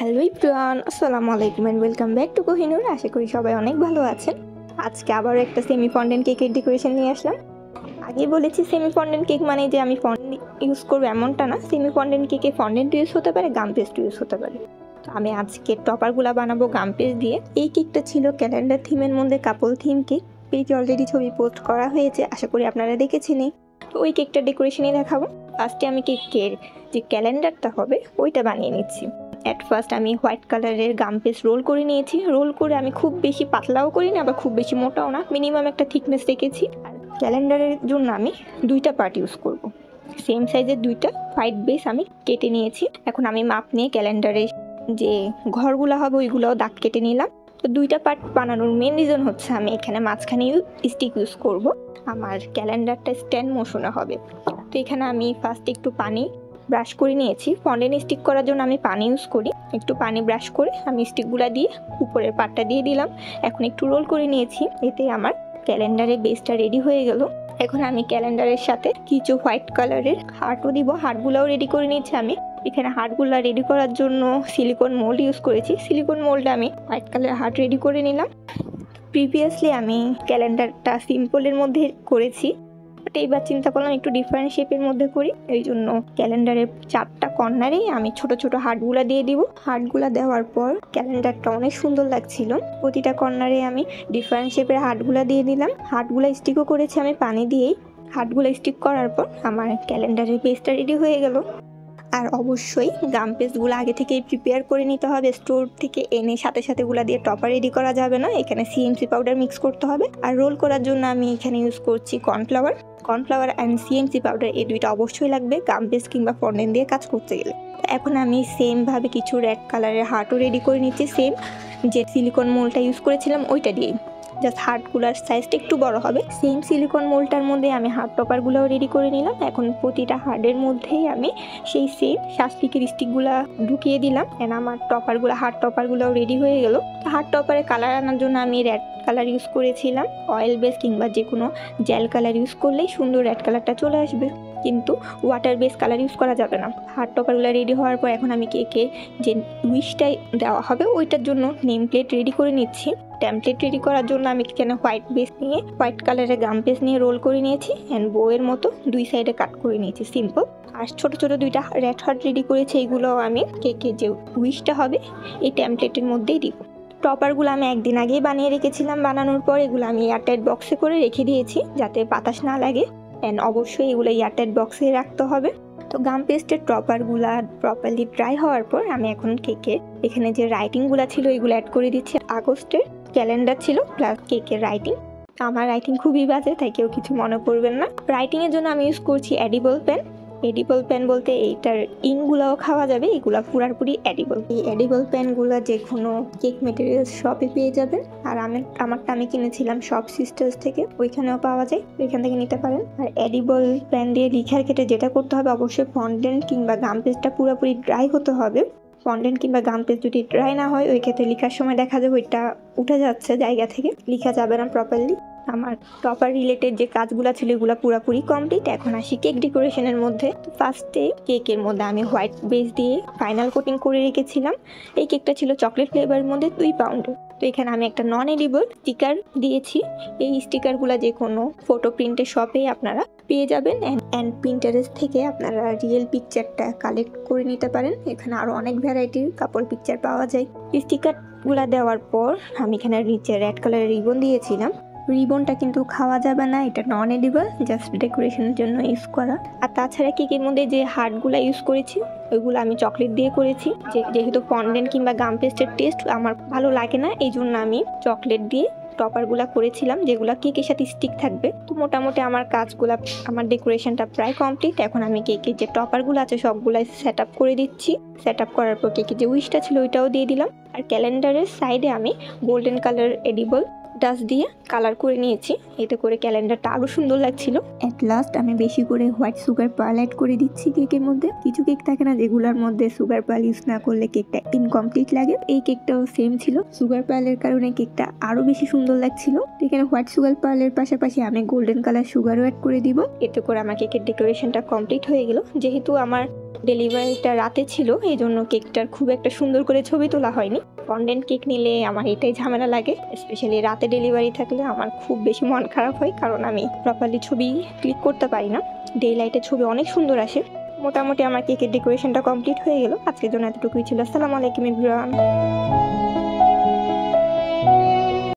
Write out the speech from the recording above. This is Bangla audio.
হ্যালো এভরিওয়ান, আসসালামু আলাইকুম and welcome back to Kohinoor. আশা করি সবাই অনেক ভালো আছেন। আজকে আবারও একটা সেমি ফন্ডেন্ট কেকের ডেকোরেশন নিয়ে আসলাম। আগে বলেছি সেমি ফন্ডেন্ট কেক মানে যে আমি ফন্ডেন্ট ইউজ করবো এমনটা না। সেমি ফন্ডেন্ট কেকে ফন্ডেন্ট ইউজ হতে পারে, গাম পেস্ট ইউজ হতে পারে। তো আমি আজকে টপারগুলো বানাবো গাম পেস্ট দিয়ে। এই কেকটা ছিল ক্যালেন্ডার থিমের মধ্যে কাপল থিম কেক। পেজে অলরেডি ছবি পোস্ট করা হয়েছে, আশা করি আপনারা দেখেছেনই। তো ওই কেকটা ডেকোরেশনই দেখাবো। ফার্স্টে আমি কেকের যে ক্যালেন্ডারটা হবে ওইটা বানিয়ে নিচ্ছি। অ্যাট ফার্স্ট আমি হোয়াইট কালারের গাম পেস্ট রোল করে নিয়েছি। রোল করে আমি খুব বেশি পাতলাও করি না, আবার খুব বেশি মোটাও না, মিনিমাম একটা থিকনেস রেখেছি। আর ক্যালেন্ডারের জন্য আমি দুইটা পার্ট ইউজ করব। সেম সাইজের দুইটা হোয়াইট বেস আমি কেটে নিয়েছি। এখন আমি মাপ নিয়ে ক্যালেন্ডারে যে ঘরগুলো হবে ওইগুলোও দাগ কেটে নিলাম। তো দুইটা পার্ট বানানোর মেন রিজন হচ্ছে আমি এখানে মাঝখানে স্টিক ইউজ করব। আমার ক্যালেন্ডারটা স্ট্যান্ড মোশনে হবে। তো এখানে আমি ফার্স্ট একটু পানি ব্রাশ করে নিয়েছি। ফন্ডেন্ট স্টিক করার জন্য আমি পানি ইউজ করি। একটু পানি ব্রাশ করে আমি স্টিকগুলো দিয়ে উপরের পার্টটা দিয়ে দিলাম। এখন একটু রোল করে নিয়েছি। এতে আমার ক্যালেন্ডারের বেসটা রেডি হয়ে গেল। এখন আমি ক্যালেন্ডারের সাথে কিছু হোয়াইট কালারের হার্টও দিব। হার্টগুলোও রেডি করে নিয়েছি আমি। এখানে হার্টগুলো রেডি করার জন্য সিলিকন মোল্ড ইউজ করেছি। সিলিকন মোল্ডে আমি হোয়াইট কালারের হার্ট রেডি করে নিলাম। প্রিভিয়াসলি আমি ক্যালেন্ডারটা সিম্পলের মধ্যে করেছি, বাট এইবার চিন্তা করলাম একটু ডিফারেন্ট শেপের মধ্যে করি। এই জন্য ক্যালেন্ডারের 4টা কর্নারেই আমি ছোট ছোট হার্টগুলো দিয়ে দিব। হার্টগুলো দেওয়ার পর ক্যালেন্ডারটা অনেক সুন্দর লাগছিল। প্রতিটা কর্নারে আমি ডিফারেন্ট শেপের হার্টগুলো দিয়ে দিলাম। হার্টগুলো স্টিকও করেছি আমি পানি দিয়েই। হার্টগুলো স্টিক করার পর আমার ক্যালেন্ডারের পেজটা রেডি হয়ে গেল। আর অবশ্যই গাম পেস্টগুলো আগে থেকেই প্রিপেয়ার করে নিতে হবে। স্টোর থেকে এনে সাথে সাথে গুলা দিয়ে টপার রেডি করা যাবে না। এখানে সিএমসি পাউডার মিক্স করতে হবে। আর রোল করার জন্য আমি এখানে ইউজ করছি কর্নফ্লাওয়ার অ্যান্ড সিএমসি পাউডার। এই দুইটা অবশ্যই লাগবে গাম পেস্ট কিংবা ফন্ডেন্ট দিয়ে কাজ করতে গেলে। এখন আমি সেমভাবে কিছু রেড কালারের হার্টও রেডি করে নিচ্ছি। সেম যে সিলিকন মোলটা ইউজ করেছিলাম ওইটা দিয়েই, জাস্ট হার্টগুলোর সাইজটা একটু বড় হবে। সেম সিলিকন মোল্ডটার মধ্যে আমি হার্ট টপারগুলোও রেডি করে নিলাম। এখন প্রতিটা হার্টের মধ্যেই আমি সেই সেম শাস্তিকের স্টিকগুলো ঢুকিয়ে দিলাম। এন্ড আমার টপারগুলো হার্ট টপারগুলোও রেডি হয়ে গেল। হার্ট টপারে কালার আনার জন্য আমি রেড কালার ইউজ করেছিলাম। অয়েল বেস কিংবা যে কোনো জেল কালার ইউজ করলেই সুন্দর রেড কালারটা চলে আসবে, কিন্তু ওয়াটার বেস কালার ইউজ করা যাবে না। হার্ট টপারগুলো রেডি হওয়ার পর এখন আমি কেকে যে উইশটাই দেওয়া হবে ওইটার জন্য নেম প্লেট রেডি করে নিচ্ছি। টেমপ্লেট রেডি করার জন্য আমি এখানে হোয়াইট বেস নিয়ে হোয়াইট কালারের গাম পেস্ট নিয়ে রোল করে নিয়েছি অ্যান্ড বউয়ের মতো দুই সাইডে কাট করে নিয়েছি সিম্পল। আর ছোট ছোট দুইটা রেড হার্ট রেডি করেছি। এইগুলো আমি কেকের যে উইশটা হবে এই টেমপ্লেটের মধ্যেই দিব। টপারগুলো আমি একদিন আগেই বানিয়ে রেখেছিলাম। বানানোর পর এগুলো আমি এয়ারটাইট বক্সে করে রেখে দিয়েছি যাতে বাতাস না লাগে। অ্যান্ড অবশ্যই এগুলো এয়ারটাইট বক্সে রাখতে হবে। তো গাম পেস্টের টপারগুলা প্রপারলি ড্রাই হওয়ার পর আমি এখন কেকে এখানে যে রাইটিংগুলো ছিল এগুলো অ্যাড করে দিচ্ছি। আগস্টের ক্যালেন্ডার ছিল প্লাস কেকের রাইটিং। আমার রাইটিং খুবই বাজে, তাই কেউ কিছু মনে করবেন না। রাইটিংয়ের জন্য আমি ইউজ করছি এডিবল পেন। এডিবল পেন বলতে এইটার ইঙ্কগুলোও খাওয়া যাবে, এগুলো পুরাপুরি এডিবল। এই এডিবল পেনগুলো যে কোনো কেক মেটেরিয়ালস শপে পেয়ে যাবেন। আর আমারটা আমি কিনেছিলাম শপ সিস্টার্স থেকে, ওইখানেও পাওয়া যায়, ওইখান থেকে নিতে পারেন। আর এডিবল পেন দিয়ে লিখার ক্ষেত্রে যেটা করতে হবে, অবশ্যই ফন্ডেন্ট কিংবা গাম পেস্টটা পুরোপুরি ড্রাই হতে হবে। ফন্ডেন্ট কিংবা গাম পেস্ট যদি ড্রাই না হয় ওই ক্ষেত্রে লেখার সময় দেখা যাবে ওইটা উঠে যাচ্ছে জায়গা থেকে, লেখা যাবে না প্রপারলি। আমার টপার রিলেটেড যে কাজগুলো ছিল এগুলো পুরোপুরি কমপ্লিট। এখন আসি কেক ডেকোরেশনের মধ্যে। ফার্স্টে কেকের মধ্যে আমি হোয়াইট বেস দিয়ে ফাইনাল কোটিং করে রেখেছিলাম। এই কেকটা ছিল চকলেট ফ্লেভারের মধ্যে 2 পাউন্ডের। তো এখানে আমি একটা নন এডিবল স্টিকার দিয়েছি। এই স্টিকারগুলো যে কোনো ফটো প্রিন্টের শপে আপনারা পেয়ে যাবেন। অ্যান্ড প্রিন্টারেস্ট থেকে আপনারা রিয়েল পিকচারটা কালেক্ট করে নিতে পারেন। এখানে আরও অনেক ভ্যারাইটির কাপড় পিকচার পাওয়া যায়। স্টিকারগুলো দেওয়ার পর আমি এখানে নিচে রেড কালারের রিবন দিয়েছিলাম। রিবনটা কিন্তু খাওয়া যাবে না, এটা নন এডিবল, জাস্ট ডেকোরেশনের জন্য ইউজ করা। আর তাছাড়া কেকের মধ্যে যে হার্টগুলো ইউজ করেছি ওইগুলো আমি চকলেট দিয়ে করেছি। যেহেতু ফন্ডেন্ট কিংবা গাম পেস্টের টেস্ট আমার ভালো লাগে না, এই জন্য আমি চকলেট দিয়ে টপারগুলো করেছিলাম যেগুলো কেকের সাথে স্টিক থাকবে। তো মোটামুটি আমার কাজগুলো, আমার ডেকোরেশনটা প্রায় কমপ্লিট। এখন আমি কেকের যে টপারগুলো আছে সবগুলাই সেট আপ করে দিচ্ছি। সেট আপ করার পর কেকের যে উইশটা ছিল ওইটাও দিয়ে দিলাম। আর ক্যালেন্ডারের সাইডে আমি গোল্ডেন কালার এডিবল ডাস্ট দিয়ে কালার করে নিয়েছি। এতে করে ক্যালেন্ডারটা আরও সুন্দর লাগছিল। অ্যাট লাস্ট আমি বেশি করে হোয়াইট সুগার পার্ল অ্যাড করে দিচ্ছি কেকের মধ্যে। কিছু কেক থাকে না যেগুলোর মধ্যে সুগার পার্ল ইউজ না করলে কেকটা ইনকমপ্লিট লাগে, এই কেকটাও সেম ছিল। সুগার পার্লের কারণে কেকটা আরও বেশি সুন্দর লাগছিল। এখানে হোয়াইট সুগার পার্লের পাশাপাশি আমি গোল্ডেন কালার সুগারও অ্যাড করে দিব। এতে করে আমার কেকের ডেকোরেশনটা কমপ্লিট হয়ে গেল। যেহেতু আমার ডেলিভারিটা রাতে ছিল, এই জন্য কেকটার খুব একটা সুন্দর করে ছবি তোলা হয়নি। ফন্ডেন্ট কেক নিলে আমার এটাই ঝামেলা লাগে, স্পেশালি রাতে ডেলিভারি থাকলে আমার খুব বেশি মন খারাপ হয়, কারণ আমি প্রপারলি ছবি ক্লিক করতে পারি না। ডে লাইটের ছবি অনেক সুন্দর আসে। মোটামুটি আমার কেকের ডেকোরেশনটা কমপ্লিট হয়ে গেল। আজকের জন্য এতটুকুই ছিল। আসসালামু আলাইকুম এভরিওয়ান।